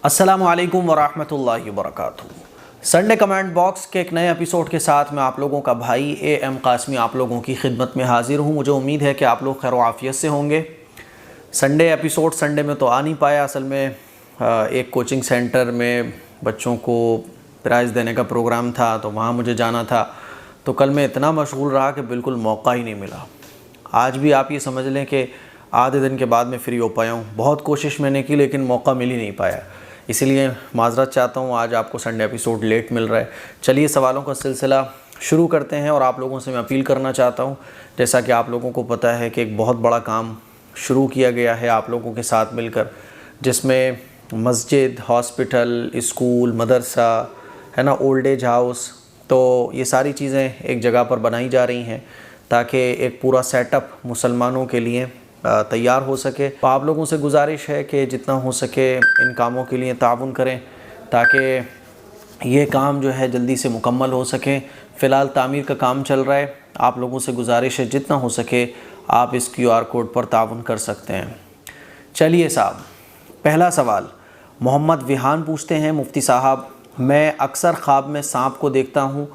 अस्सलामुअलैकुम वरहमतुल्लाहि वबरकातुहू। Sunday comment box के एक नए एपिसोड के साथ मैं आप लोगों का भाई AM कासमी आप लोगों की खिदमत में हाजिर हूँ। मुझे उम्मीद है कि आप लोग खैर आफियत से होंगे। संडे एपिसोड संडे में तो आ नहीं पाया, असल में एक कोचिंग सेंटर में बच्चों को प्राइज़ देने का प्रोग्राम था तो वहाँ मुझे जाना था। तो कल मैं इतना मशगूल रहा कि बिल्कुल मौका ही नहीं मिला। आज भी आप ये समझ लें कि आधे दिन के बाद मैं फ्री हो पाया हूँ। बहुत कोशिश मैंने की लेकिन मौका मिल ही नहीं पाया, इसीलिए माज़रत चाहता हूँ। आज आपको संडे एपिसोड लेट मिल रहा है। चलिए सवालों का सिलसिला शुरू करते हैं और आप लोगों से मैं अपील करना चाहता हूँ, जैसा कि आप लोगों को पता है कि एक बहुत बड़ा काम शुरू किया गया है आप लोगों के साथ मिलकर, जिसमें मस्जिद, हॉस्पिटल, स्कूल, मदरसा है ना, ओल्ड एज हाउस, तो ये सारी चीज़ें एक जगह पर बनाई जा रही हैं ताकि एक पूरा सेटअप मुसलमानों के लिए तैयार हो सके। तो आप लोगों से गुजारिश है कि जितना हो सके इन कामों के लिए ताउन करें ताकि ये काम जो है जल्दी से मुकम्मल हो सके। फ़िलहाल तामीर का काम चल रहा है। आप लोगों से गुजारिश है जितना हो सके आप इस QR कोड पर ताउन कर सकते हैं। चलिए साहब, पहला सवाल मोहम्मद विहान पूछते हैं, मुफ्ती साहब मैं अक्सर ख्वाब में सांप को देखता हूँ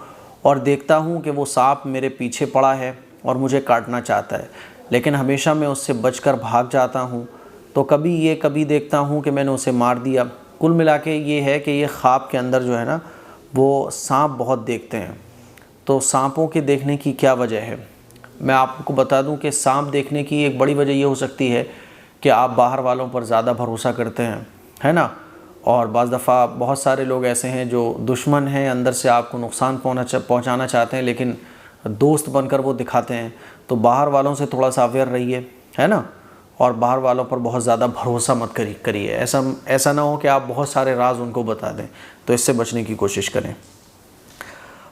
और देखता हूँ कि वो सांप मेरे पीछे पड़ा है और मुझे काटना चाहता है, लेकिन हमेशा मैं उससे बचकर भाग जाता हूँ। तो कभी देखता हूँ कि मैंने उसे मार दिया। कुल मिला के ये है कि ये ख्वाब के अंदर जो है ना वो सांप बहुत देखते हैं। तो सांपों के देखने की क्या वजह है? मैं आपको बता दूं कि सांप देखने की एक बड़ी वजह ये हो सकती है कि आप बाहर वालों पर ज़्यादा भरोसा करते हैं, है ना। और बाज़ दफ़ा बहुत सारे लोग ऐसे हैं जो दुश्मन हैं, अंदर से आपको नुकसान पहुँचाना चाहते हैं, लेकिन दोस्त बनकर वो दिखाते हैं। तो बाहर वालों से थोड़ा सा अवेयर रहिए, है ना, और बाहर वालों पर बहुत ज़्यादा भरोसा मत करिए। ऐसा ना हो कि आप बहुत सारे राज उनको बता दें, तो इससे बचने की कोशिश करें।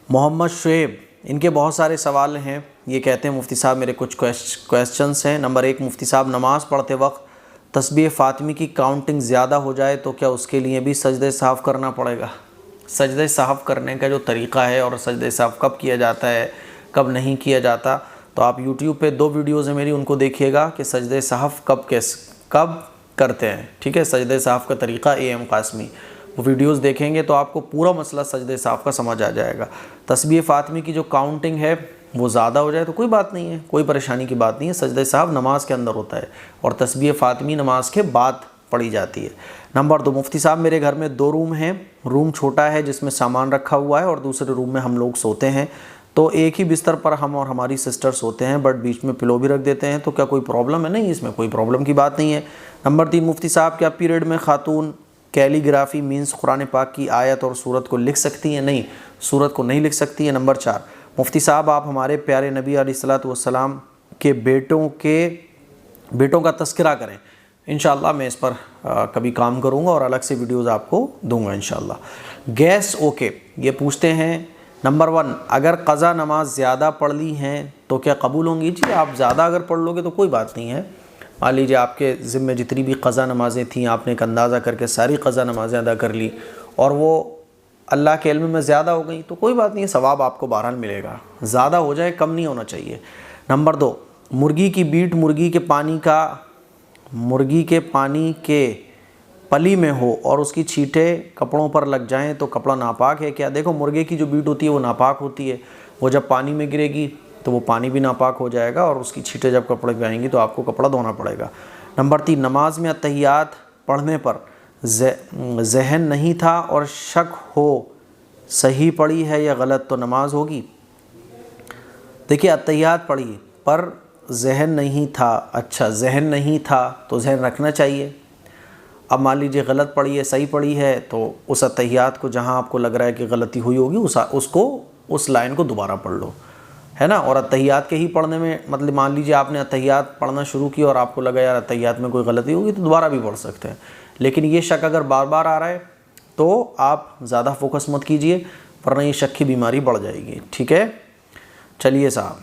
मोहम्मद शुएब, इनके बहुत सारे सवाल हैं। ये कहते हैं मुफ्ती साहब मेरे कुछ क्वेश्चंस हैं। नंबर 1, मुफ्ती साहब नमाज़ पढ़ते वक्त तस्बीह फ़ातिमी की काउंटिंग ज़्यादा हो जाए तो क्या उसके लिए भी सजदे साफ़ करना पड़ेगा? सजदे साफ़ करने का जो तरीक़ा है और सजदे साफ़ कब किया जाता है कब नहीं किया जाता, तो आप YouTube पे 2 वीडियोज़ हैं मेरी, उनको देखिएगा कि सजदे साफ़ कब करते हैं। ठीक है, सजदे साफ़ का तरीक़ा AM कासमी, वो वीडियोज़ देखेंगे तो आपको पूरा मसला सजदे साफ़ का समझ आ जाएगा। तस्बीह फ़ातिमी की जो काउंटिंग है वो ज़्यादा हो जाए तो कोई बात नहीं है, कोई परेशानी की बात नहीं है। सजदे साफ़ नमाज के अंदर होता है और तस्बीह फ़ातिमी नमाज के बाद पढ़ी जाती है। नंबर 2, मुफ्ती साहब मेरे घर में 2 रूम हैं। रूम छोटा है जिसमें सामान रखा हुआ है और दूसरे रूम में हम लोग सोते हैं। तो एक ही बिस्तर पर हम और हमारी सिस्टर सोते हैं, बट बीच में पिलो भी रख देते हैं, तो क्या कोई प्रॉब्लम है? नहीं, इसमें कोई प्रॉब्लम की बात नहीं है। नंबर 3, मुफ्ती साहब क्या पीरियड में खातून कैलीग्राफी मीन्स कुरान पाक की आयत और सूरत को लिख सकती हैं? नहीं, सूरत को नहीं लिख सकती है। नंबर 4, मुफ्ती साहब आप हमारे प्यारे नबी अलैहिस्सलातु वस्सलाम के बेटों का तज़किरा करें। इंशाअल्लाह मैं इस पर कभी काम करूँगा और अलग से वीडियोज़ आपको दूँगा इंशाअल्लाह। गैस ओके ये पूछते हैं, नंबर 1, अगर क़ज़ा नमाज ज़्यादा पढ़ ली हैं तो क्या कबूल होंगी? जी, आप ज़्यादा अगर पढ़ लोगे तो कोई बात नहीं है। मान लीजिए आपके ज़िम्मे जितनी भी क़ज़ा नमाज़ें थीं, आपने एक अंदाज़ा करके सारी क़ज़ा नमाज़ें अदा कर ली और वो अल्लाह के इल्म में ज़्यादा हो गई तो कोई बात नहीं है, सवाब आपको बहरहाल मिलेगा। ज़्यादा हो जाए, कम नहीं होना चाहिए। नंबर 2, मुर्गी की बीट मुर्गी के पानी के पली में हो और उसकी छींटें कपड़ों पर लग जाएं तो कपड़ा नापाक है क्या? देखो, मुर्गे की जो बीट होती है वो नापाक होती है, वो जब पानी में गिरेगी तो वो पानी भी नापाक हो जाएगा और उसकी छींटें जब कपड़े पे आएंगी तो आपको कपड़ा धोना पड़ेगा। नंबर 3, नमाज में अत्तहियात पढ़ने पर जहन नहीं था और शक हो सही पढ़ी है या गलत तो नमाज होगी? देखिए, अत्तहियात पढ़ी पर जहन नहीं था, अच्छा जहन नहीं था तो जहन रखना चाहिए। अब मान लीजिए गलत पढ़ी है, सही पढ़ी है, तो उस अत्तहियात को जहाँ आपको लग रहा है कि गलती हुई होगी उस लाइन को दोबारा पढ़ लो, है ना। और अत्तहियात के ही पढ़ने में मतलब मान लीजिए आपने अत्तहियात पढ़ना शुरू किया और आपको लगा यार अत्तहियात में कोई गलती होगी तो दोबारा भी पढ़ सकते हैं, लेकिन ये शक अगर बार बार आ रहा है तो आप ज़्यादा फोकस मत कीजिए, वरना ये शक की बीमारी बढ़ जाएगी। ठीक है, चलिए साहब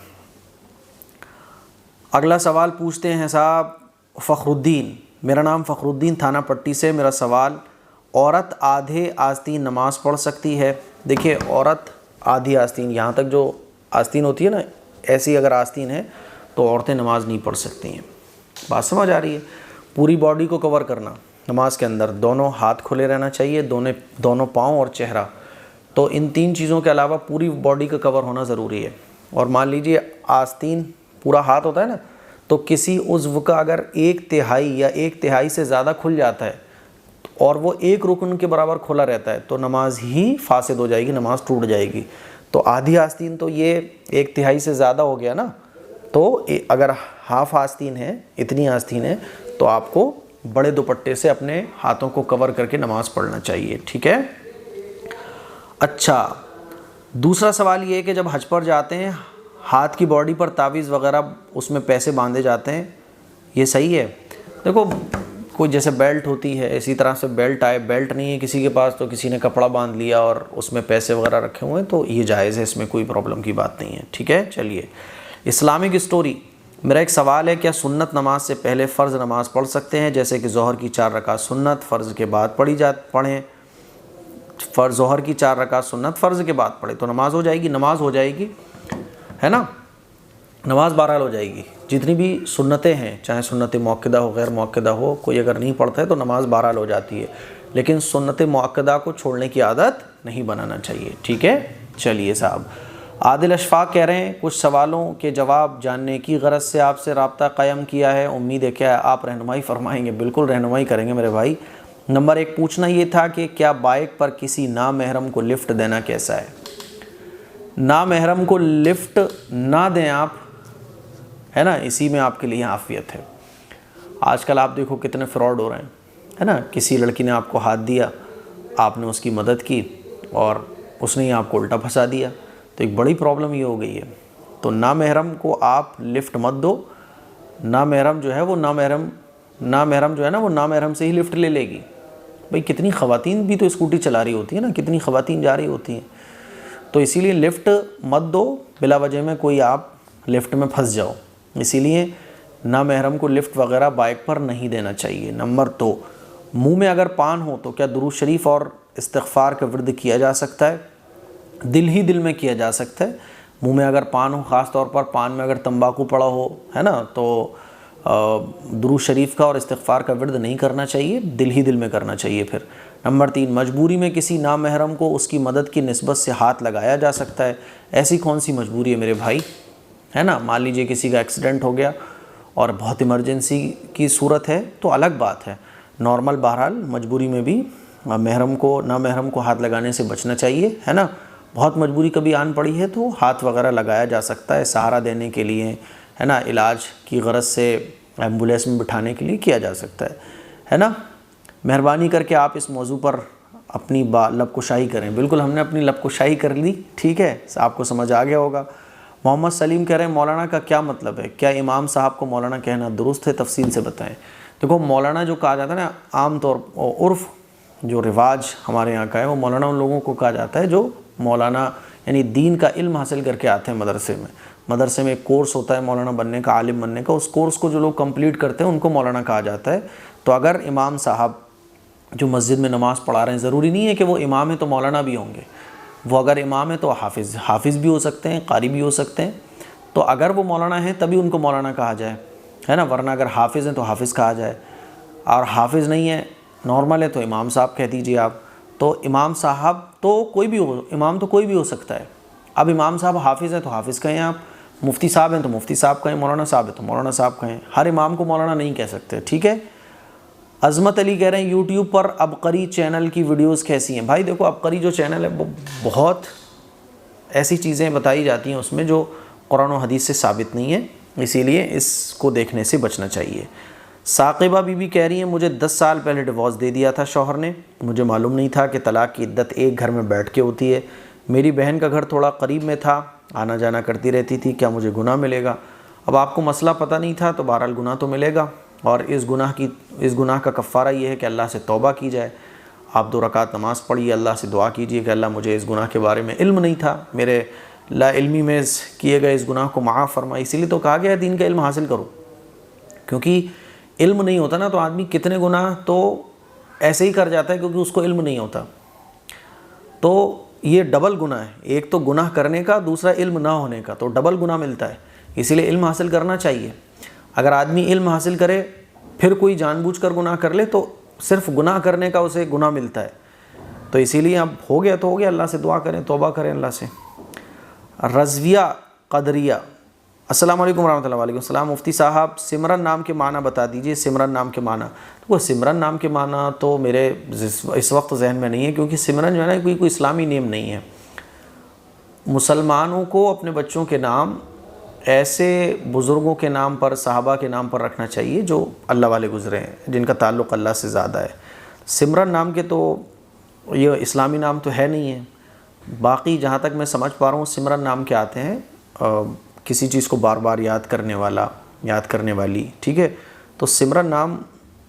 अगला सवाल पूछते हैं साहब फ़खरुद्दीन। मेरा नाम फ़खरुद्दीन, थाना पट्टी से। मेरा सवाल, औरत आधे आस्तीन नमाज़ पढ़ सकती है? देखिए, औरत आधी आस्तीन, यहाँ तक जो आस्तीन होती है ना, ऐसी अगर आस्तीन है तो औरतें नमाज़ नहीं पढ़ सकती हैं। बात समझ आ रही है? पूरी बॉडी को कवर करना, नमाज के अंदर दोनों हाथ खुले रहना चाहिए, दोनों पाँव और चेहरा। तो इन 3 चीज़ों के अलावा पूरी बॉडी का कवर होना ज़रूरी है। और मान लीजिए आस्तीन पूरा हाथ होता है ना, तो किसी उज़्व का अगर 1/3 या 1/3 से ज़्यादा खुल जाता है और वो 1 रुकन के बराबर खुला रहता है तो नमाज ही फासिद हो जाएगी, नमाज टूट जाएगी। तो आधी आस्तीन तो ये 1/3 से ज़्यादा हो गया ना, तो अगर हाफ आस्तीन है, इतनी आस्तीन है, तो आपको बड़े दुपट्टे से अपने हाथों को कवर करके नमाज़ पढ़ना चाहिए। ठीक है। अच्छा, दूसरा सवाल ये है कि जब हज पर जाते हैं हाथ की बॉडी पर तावीज़ वगैरह उसमें पैसे बांधे जाते हैं, ये सही है? देखो, कोई जैसे बेल्ट होती है इसी तरह से बेल्ट नहीं है किसी के पास तो किसी ने कपड़ा बांध लिया और उसमें पैसे वगैरह रखे हुए हैं, तो ये जायज़ है, इसमें कोई प्रॉब्लम की बात नहीं है। ठीक है। चलिए, इस्लामिक स्टोरी। मेरा एक सवाल है, क्या सुन्नत नमाज से पहले फ़र्ज़ नमाज़ पढ़ सकते हैं? जैसे कि ज़ोहर की 4 रकात सुन्नत फ़र्ज़ के बाद पढ़ें, ज़ोहर की 4 रकात सुन्नत फ़र्ज़ के बाद पढ़े तो नमाज हो जाएगी, है ना, नमाज बहरहाल हो जाएगी। जितनी भी सुन्नतें हैं, चाहे सुन्नत मुअक्कदा हो गैर मुअक्कदा हो, कोई अगर नहीं पढ़ता है तो नमाज बहरहाल हो जाती है, लेकिन सुन्नत मुअक्कदा को छोड़ने की आदत नहीं बनाना चाहिए। ठीक है। चलिए साहब, आदिल अशफाक कह रहे हैं कुछ सवालों के जवाब जानने की गरज से आपसे रब्ता कायम किया है, उम्मीद है क्या आप रहनुमाई फरमाएंगे? बिल्कुल रहनुमाई करेंगे मेरे भाई। नंबर 1 पूछना ये था कि क्या बाइक पर किसी नामहरम को लिफ्ट देना कैसा है? नामहरम को लिफ्ट ना दें आप, है ना, इसी में आपके लिए आफियत है। आजकल आप देखो कितने फ्रॉड हो रहे हैं, है ना। किसी लड़की ने आपको हाथ दिया, आपने उसकी मदद की और उसने ही आपको उल्टा फंसा दिया, तो एक बड़ी प्रॉब्लम ये हो गई है। तो नामहरम को आप लिफ्ट मत दो। नामहरम जो है वो नामहरम से ही लिफ्ट ले लेगी। भाई कितनी ख़वातीन भी तो स्कूटी चला रही होती है ना, कितनी ख़वातीन जा रही होती हैं, तो इसीलिए लिफ्ट मत दो, बिला वजह में कोई आप लिफ्ट में फंस जाओ। इसीलिए नामहरम को लिफ्ट वगैरह बाइक पर नहीं देना चाहिए। नंबर 2, मुंह में अगर पान हो तो क्या दुरूद शरीफ और इस्तिग़फ़ार का विर्द किया जा सकता है? दिल ही दिल में किया जा सकता है। मुंह में अगर पान हो, ख़ास तौर पर पान में अगर तंबाकू पड़ा हो, है ना, तो दुरूद शरीफ का और इस्तिग़फ़ार का विर्द नहीं करना चाहिए, दिल ही दिल में करना चाहिए। फिर नंबर 3, मजबूरी में किसी नामहरम को उसकी मदद की निस्बत से हाथ लगाया जा सकता है? ऐसी कौन सी मजबूरी है मेरे भाई, है ना। मान लीजिए किसी का एक्सीडेंट हो गया और बहुत इमरजेंसी की सूरत है तो अलग बात है। नॉर्मल बहरहाल मजबूरी में भी नामहरम को हाथ लगाने से बचना चाहिए, है ना। बहुत मजबूरी कभी आन पड़ी है तो हाथ वगैरह लगाया जा सकता है, सहारा देने के लिए, है ना, इलाज की गरज से एम्बुलेंस में बिठाने के लिए किया जा सकता है ना। मेहरबानी करके आप इस मौजू पर अपनी लबकुशाई करें। बिल्कुल हमने अपनी लबकुशाई कर ली, ठीक है, आपको समझ आ गया होगा। मोहम्मद सलीम कह रहे हैं मौलाना का क्या मतलब है? क्या इमाम साहब को मौलाना कहना दुरुस्त है? तफसील से बताएं। देखो, मौलाना जो कहा जाता है ना, आम तौर उर्फ़ जो रिवाज हमारे यहाँ का है, वो मौलाना उन लोगों को कहा जाता है जो मौलाना यानी दीन का इल्म हासिल करके आते हैं मदरसे में एक कोर्स होता है मौलाना बनने का, आलिम बनने का। उस कोर्स को जो लोग कंप्लीट करते हैं उनको मौलाना कहा जाता है। तो अगर इमाम साहब जो मस्जिद में नमाज़ पढ़ा रहे हैं, ज़रूरी नहीं है कि वो इमाम है तो मौलाना भी होंगे। वो अगर इमाम है तो हाफिज़ भी हो सकते हैं, कारी भी हो सकते हैं। तो अगर वो मौलाना है तभी उनको मौलाना कहा जाए, है ना, वरना अगर हाफिज़ हैं तो हाफिज़ कहा जाए, और हाफिज़ नहीं है, नॉर्मल है, तो इमाम साहब कह दीजिए आप। तो इमाम साहब तो कोई भी हो, इमाम तो कोई भी हो सकता है। अब इमाम साहब हाफिज़ हैं तो हाफिज़ कहें आप, मुफ्ती साहब हैं तो मुफ्ती साहब कहें, मौलाना साहब है तो मौलाना साहब कहें। हर इमाम को मौलाना नहीं कह सकते, ठीक है। अज़मत अली कह रहे हैं यूट्यूब पर अबकरी चैनल की वीडियोस कैसी हैं? भाई देखो, अबकरी जो चैनल है वो बहुत ऐसी चीज़ें बताई जाती हैं उसमें जो कुरान और हदीस से साबित नहीं है, इसीलिए इसको देखने से बचना चाहिए। साकिबा बीबी कह रही हैं मुझे 10 साल पहले डिवोर्स दे दिया था शौहर ने, मुझे मालूम नहीं था कि तलाक़ की इद्दत एक घर में बैठ के होती है। मेरी बहन का घर थोड़ा करीब में था, आना जाना करती रहती थी, क्या मुझे गुनाह मिलेगा? अब आपको मसला पता नहीं था तो बहरहाल गुनाह तो मिलेगा, और इस गुनाह का कफ़ारा ये है कि अल्लाह से तौबा की जाए। आप 2 रकात नमाज़ पढ़िए, अल्लाह से दुआ कीजिए कि अल्लाह मुझे इस गुनाह के बारे में इल्म नहीं था, मेरे ला इल्मी में किए गए इस गुनाह को माफ़ फरमा। इसीलिए तो कहा गया है दीन का इल्म हासिल करो, क्योंकि इल्म नहीं होता ना तो आदमी कितने गुनाह तो ऐसे ही कर जाता है क्योंकि उसको इल्म नहीं होता। तो ये डबल गुनाह है, एक तो गुनाह करने का, दूसरा इल्म ना होने का, तो डबल गुनाह मिलता है। इसीलिए इल्म हासिल करना चाहिए। अगर आदमी इल्म हासिल करे फिर कोई जानबूझकर गुनाह कर ले तो सिर्फ गुनाह करने का उसे गुनाह मिलता है। तो इसीलिए अब हो गया तो हो गया, अल्लाह से दुआ करें, तौबा करें अल्लाह से। रज़विया क़दरिया, अस्सलाम वालेकुम रहमतुल्लाहि, वालेकुम सलाम। मुफ्ती साहब सिमरन नाम के माना बता दीजिए। सिमरन नाम के माना, तो वो सिमरन नाम के माना तो मेरे इस वक्त जहन में नहीं है, क्योंकि सिमरन जो है ना कोई इस्लामी नेम नहीं है। मुसलमानों को अपने बच्चों के नाम ऐसे बुज़ुर्गों के नाम पर, सहाबा के नाम पर रखना चाहिए जो अल्लाह वाले गुज़रे हैं, जिनका ताल्लुक़ अल्लाह से ज़्यादा है। सिमरन नाम के तो ये इस्लामी नाम तो है नहीं है। बाकी जहाँ तक मैं समझ पा रहा हूँ सिमरन नाम के आते हैं किसी चीज़ को बार बार याद करने वाला, याद करने वाली, ठीक है। तो सिमरन नाम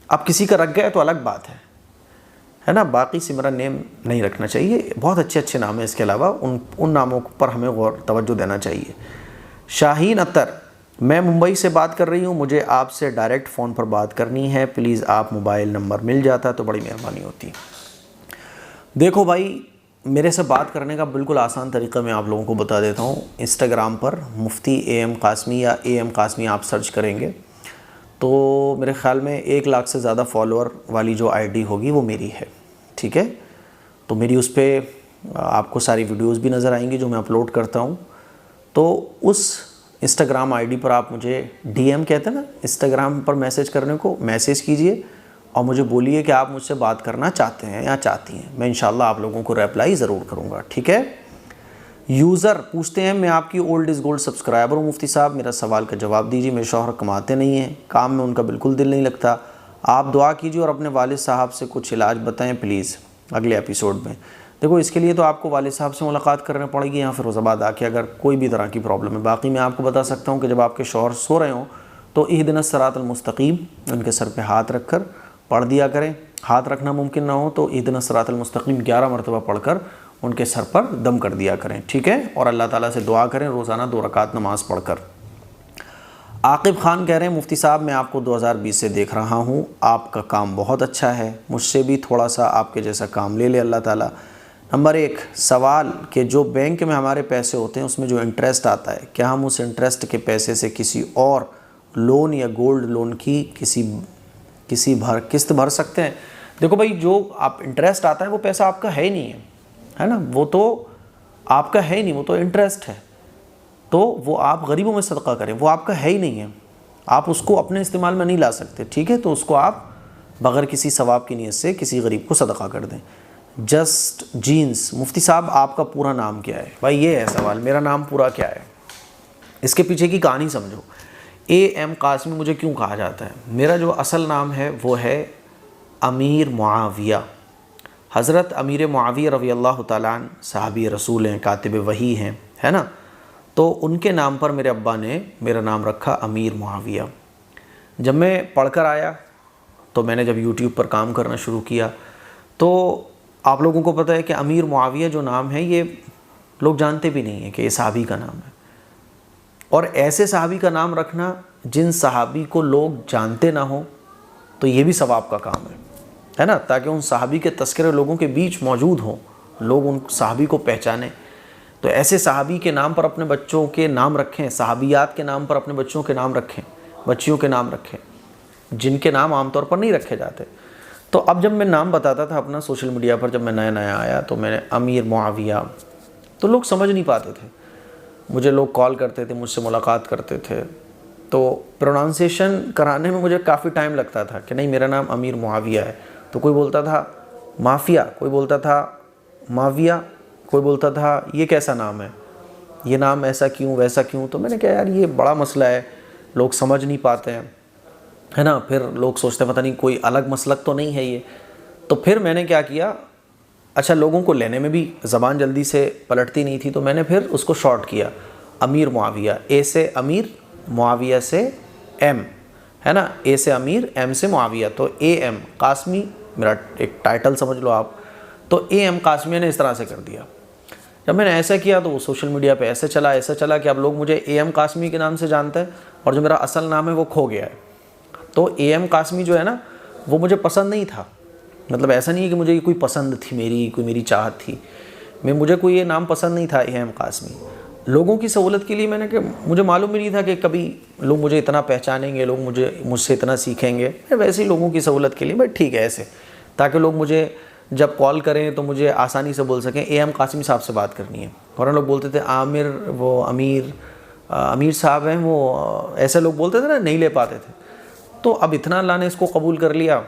अब किसी का रख गया तो अलग बात है ना। बाकी सिमरन नेम नहीं रखना चाहिए। बहुत अच्छे अच्छे नाम हैं, इसके अलावा उन नामों पर हमें गौर तवज्जो देना चाहिए। शाहीन अख्तर, मैं मुंबई से बात कर रही हूँ, मुझे आपसे डायरेक्ट फ़ोन पर बात करनी है, प्लीज़ आप मोबाइल नंबर मिल जाता तो बड़ी मेहरबानी होती। देखो भाई, मेरे से बात करने का बिल्कुल आसान तरीका मैं आप लोगों को बता देता हूँ। इंस्टाग्राम पर मुफ्ती AM कासमी या AM कासमी आप सर्च करेंगे तो मेरे ख़्याल में 1 लाख से ज़्यादा फॉलोअर वाली जो ID होगी वो मेरी है, ठीक है। तो मेरी उस पर आपको सारी वीडियोस भी नज़र आएंगी जो मैं अपलोड करता हूँ। तो उस इंस्टाग्राम ID पर आप मुझे DM कहते हैं ना, इंस्टाग्राम पर मैसेज करने को, मैसेज कीजिए और मुझे बोलिए कि आप मुझसे बात करना चाहते हैं या चाहती हैं। मैं इंशाल्लाह आप लोगों को रिप्लाई ज़रूर करूँगा, ठीक है। यूज़र पूछते हैं, मैं आपकी ओल्ड इज़ गोल्ड सब्सक्राइबर हूँ मुफ्ती साहब, मेरा सवाल का जवाब दीजिए। मेरे शौहर कमाते नहीं हैं, काम में उनका बिल्कुल दिल नहीं लगता, आप दुआ कीजिए और अपने वालिद साहब से कुछ इलाज बताएं प्लीज़ अगले एपिसोड में। देखो, इसके लिए तो आपको वालिद साहब से मुलाकात करनी पड़ेगी यहाँ फिरोज़ाबाद आके, अगर कोई भी तरह की प्रॉब्लम है। बाकी मैं आपको बता सकता हूँ कि जब आपके शौहर सो रहे हों तो इहदिनस सिरातल मुस्तकीम उनके सर पर हाथ रख कर पढ़ दिया करें। हाथ रखना मुमकिन ना हो तो इहदिनस सिरातल मुस्तकीम 11 मरतबा पढ़कर उनके सर पर दम कर दिया करें, ठीक है। और अल्लाह ताला से दुआ करें रोज़ाना 2 रकात नमाज़ पढ़कर। आकिब खान कह रहे हैं, मुफ्ती साहब मैं आपको 2020 से देख रहा हूँ, आपका काम बहुत अच्छा है, मुझसे भी थोड़ा सा आपके जैसा काम ले ले अल्लाह ताला। नंबर 1 सवाल कि जो बैंक में हमारे पैसे होते हैं उसमें जो इंटरेस्ट आता है, क्या हम उस इंटरेस्ट के पैसे से किसी और लोन या गोल्ड लोन की किस्त भर सकते हैं? देखो भाई, जो आप इंटरेस्ट आता है वो पैसा आपका है ही नहीं है ना, वो तो आपका है ही नहीं, वो तो इंटरेस्ट है। तो वो आप गरीबों में सदका करें, वो आपका है ही नहीं है, आप उसको अपने इस्तेमाल में नहीं ला सकते, ठीक है। तो उसको आप बग़ैर किसी सवाब की नीयत से किसी गरीब को सदका कर दें। जस्ट जीन्स, मुफ्ती साहब आपका पूरा नाम क्या है? भाई ये है सवाल, मेरा नाम पूरा क्या है, इसके पीछे की कहानी समझो। AM कासमी मुझे क्यों कहा जाता है? मेरा जो असल नाम है वो है अमीर मुआविया। हज़रत अमीर मुआविया रज़ी अल्लाह तआला अन्हु सहाबी रसूल हैं, कातिब वही हैं, है ना। तो उनके नाम पर मेरे अब्बा ने मेरा नाम रखा अमीर मुआविया। जब मैं पढ़कर आया तो मैंने जब YouTube पर काम करना शुरू किया तो आप लोगों को पता है कि अमीर मुआविया जो नाम है ये लोग जानते भी नहीं हैं कि ये सहाबी का नाम है। और ऐसे सहाबी का नाम रखना जिन सहाबी को लोग जानते ना हो तो ये भी सवाब का काम है ना, ताकि उन सहाबी के तस्करे लोगों के बीच मौजूद हों, लोग उन सहाबी को पहचानें। तो ऐसे सहाबी के नाम पर अपने बच्चों के नाम रखें, सहाबियात के नाम पर अपने बच्चों के नाम रखें, बच्चियों के नाम रखें, जिनके नाम आमतौर पर नहीं रखे जाते। तो अब जब मैं नाम बताता था अपना सोशल मीडिया पर, जब मैं नया नया आया तो मैंने अमीर मुआविया, तो लोग समझ नहीं पाते थे। मुझे लोग कॉल करते थे, मुझसे मुलाकात करते थे, तो प्रोनाउंसिएशन कराने में मुझे काफ़ी टाइम लगता था कि नहीं मेरा नाम अमीर मुआविया है। तो कोई बोलता था माफिया, कोई बोलता था माविया, कोई बोलता था ये कैसा नाम है, ये नाम ऐसा क्यों वैसा क्यों। तो मैंने कहा यार ये बड़ा मसला है, लोग समझ नहीं पाते हैं, है ना। फिर लोग सोचते हैं पता नहीं कोई अलग मसलक तो नहीं है ये। तो फिर मैंने क्या किया, अच्छा लोगों को लेने में भी ज़बान जल्दी से पलटती नहीं थी, तो मैंने फिर उसको शॉर्ट किया अमीर मुआविया। ए से अमीर, मुआविया से M, है ना, A से अमीर, M से मुआविया। तो AM कासमी मेरा एक टाइटल समझ लो आप। तो AM कासमी ने इस तरह से कर दिया। जब मैंने ऐसा किया तो वो सोशल मीडिया पे ऐसा चला कि अब लोग मुझे AM कासमी के नाम से जानते हैं और जो मेरा असल नाम है वो खो गया है। तो AM कासमी जो है ना वो मुझे पसंद नहीं था, मतलब ऐसा नहीं है कि मुझे कोई पसंद थी, कोई मेरी चाहत थी, मुझे कोई ये नाम पसंद नहीं था AM कासमी। लोगों की सहूलत के लिए मैंने कि मुझे मालूम भी नहीं था कि कभी लोग मुझे इतना पहचानेंगे, लोग मुझसे इतना सीखेंगे। मैं वैसे ही लोगों की सहूलत के लिए बट ठीक है ऐसे, ताकि लोग मुझे जब कॉल करें तो मुझे आसानी से बोल सकें AM कासिमी साहब से बात करनी है। वरना लोग बोलते थे आमिर, वो अमीर साहब हैं, वो ऐसे लोग बोलते थे ना, नहीं ले पाते थे। तो अब इतना अल्लाह ने इसको कबूल कर लिया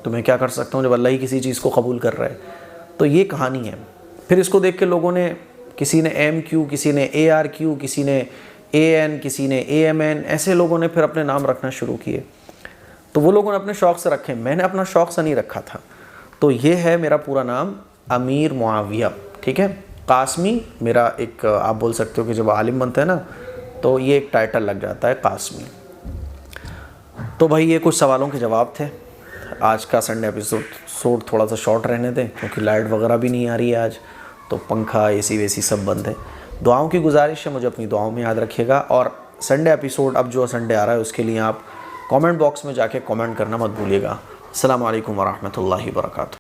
तो मैं क्या कर सकता हूँ जब अल्लाह ही किसी चीज़ को कबूल कर रहा है। तो ये कहानी है। फिर इसको देख के लोगों ने, किसी ने MQ, किसी ने ARQ, किसी ने AN, किसी ने AMN, ऐसे लोगों ने फिर अपने नाम रखना शुरू किए। तो वो लोगों ने अपने शौक़ से रखे, मैंने अपना शौक़ से नहीं रखा था। तो ये है मेरा पूरा नाम, अमीर मुआविया, ठीक है। कासमी मेरा एक, आप बोल सकते हो कि जब आलिम बनते हैं ना तो ये एक टाइटल लग जाता है, कासमी। तो भाई ये कुछ सवालों के जवाब थे। आज का संडे एपिसोड थोड़ा सा शॉर्ट रहने दें क्योंकि लाइट वगैरह भी नहीं आ रही है आज, तो पंखा AC वेसी सब बंद है। दुआओं की गुजारिश है, मुझे अपनी दुआओं में याद रखिएगा। और संडे एपिसोड, अब जो संडे आ रहा है उसके लिए आप कमेंट बॉक्स में जाके कमेंट करना मत भूलिएगा। अस्सलाम वालेकुम वरहमतुल्लाहि वबरकातुहू।